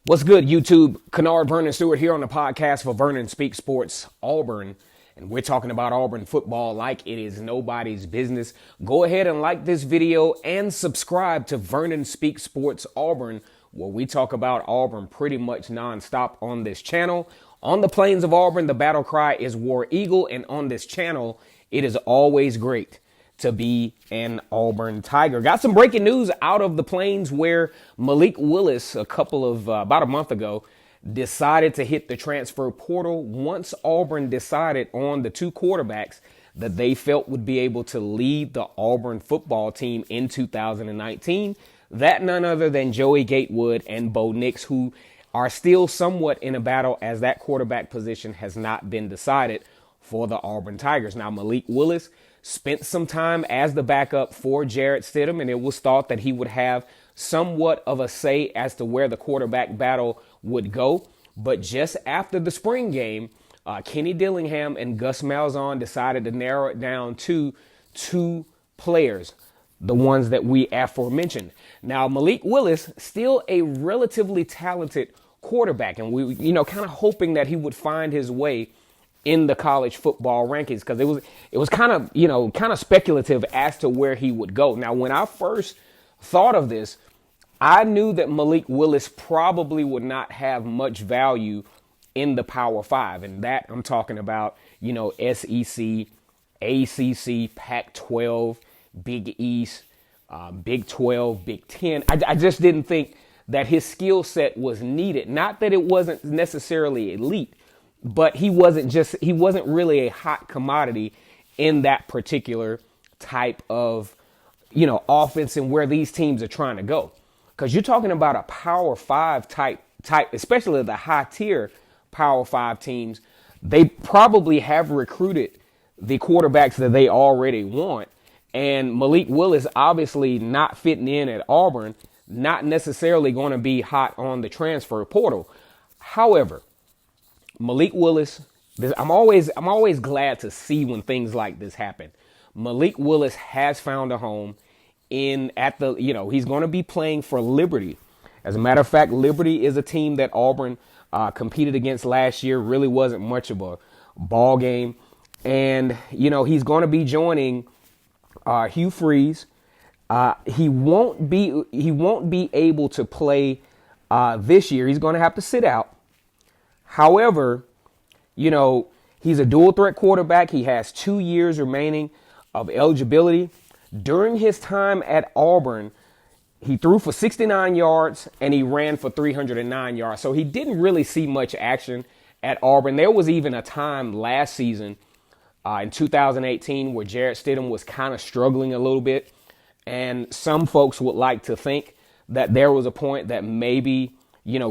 What's good, YouTube? Kennard Vernon Stewart here on the podcast for Vernon Speaks Sports Auburn. And we're talking about Auburn football like it is nobody's business. Go ahead and like this video and subscribe to Vernon Speaks Sports Auburn, where we talk about Auburn pretty much nonstop on this channel. On the plains of Auburn, the battle cry is War Eagle. And on this channel, it is always great to be an Auburn Tiger. Got some breaking news out of the plains where Malik Willis, about a month ago, decided to hit the transfer portal once Auburn decided on the two quarterbacks that they felt would be able to lead the Auburn football team in 2019. That none other than Joey Gatewood and Bo Nix, who are still somewhat in a battle as that quarterback position has not been decided for the Auburn Tigers. Now, Malik Willis spent some time as the backup for Jarrett Stidham, and it was thought that he would have somewhat of a say as to where the quarterback battle would go. But just after the spring game, Kenny Dillingham and Gus Malzahn decided to narrow it down to two players, the ones that we aforementioned. Now, Malik Willis, still a relatively talented quarterback, and we, kind of hoping that he would find his way in the college football rankings, because it was kind of speculative as to where he would go. Now, when I first thought of this, I knew that Malik Willis probably would not have much value in the Power Five, and that I'm talking about, SEC, ACC, Pac-12, Big East, Big 12, Big 10. I just didn't think that his skill set was needed. Not that it wasn't necessarily elite, but he wasn't really a hot commodity in that particular type of, offense and where these teams are trying to go. Because you're talking about a Power 5 type, especially the high tier Power 5 teams. They probably have recruited the quarterbacks that they already want. And Malik Willis obviously not fitting in at Auburn, not necessarily going to be hot on the transfer portal. However, Malik Willis, I'm always glad to see when things like this happen. Malik Willis has found a home he's going to be playing for Liberty. As a matter of fact, Liberty is a team that Auburn competed against last year. Really wasn't much of a ball game. And, he's going to be joining Hugh Freeze. He won't be able to play this year. He's going to have to sit out. However, he's a dual threat quarterback. He has 2 years remaining of eligibility. During his time at Auburn, he threw for 69 yards and he ran for 309 yards. So he didn't really see much action at Auburn. There was even a time last season in 2018 where Jarrett Stidham was kind of struggling a little bit. And some folks would like to think that there was a point that maybe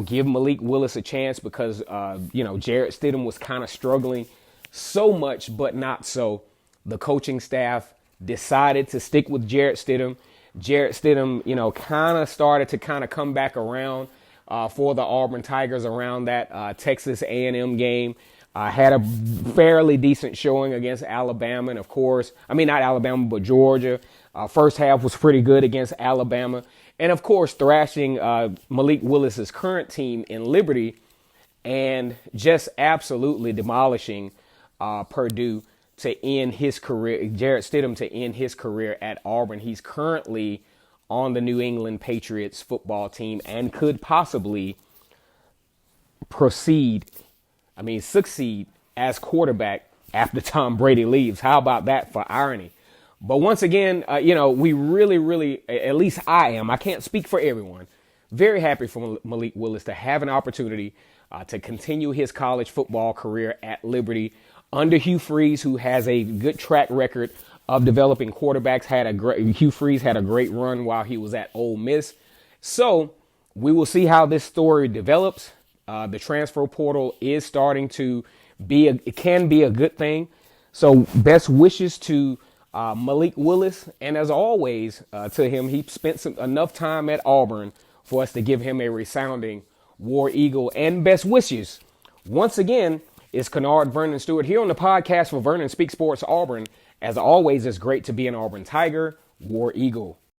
give Malik Willis a chance because, Jarrett Stidham was kind of struggling so much, but not so. The coaching staff decided to stick with Jarrett Stidham. Jarrett Stidham, kind of started to come back around for the Auburn Tigers around that Texas A&M game. Had a fairly decent showing against Alabama, and of course, not Alabama, but Georgia. First half was pretty good against Alabama. And, of course, thrashing Malik Willis's current team in Liberty and just absolutely demolishing Purdue to end his career, Jarrett Stidham to end his career at Auburn. He's currently on the New England Patriots football team and could possibly succeed as quarterback after Tom Brady leaves. How about that for irony? But once again, we really, at least I am, I can't speak for everyone, very happy for Malik Willis to have an opportunity to continue his college football career at Liberty under Hugh Freeze, who has a good track record of developing quarterbacks. Hugh Freeze had a great run while he was at Ole Miss. So we will see how this story develops. The transfer portal is starting to it can be a good thing. So best wishes to Malik Willis, and as always, to him, he spent enough time at Auburn for us to give him a resounding War Eagle and best wishes. Once again, it's Kennard Vernon Stewart here on the podcast for Vernon Speaks Sports Auburn. As always, it's great to be an Auburn Tiger. War Eagle.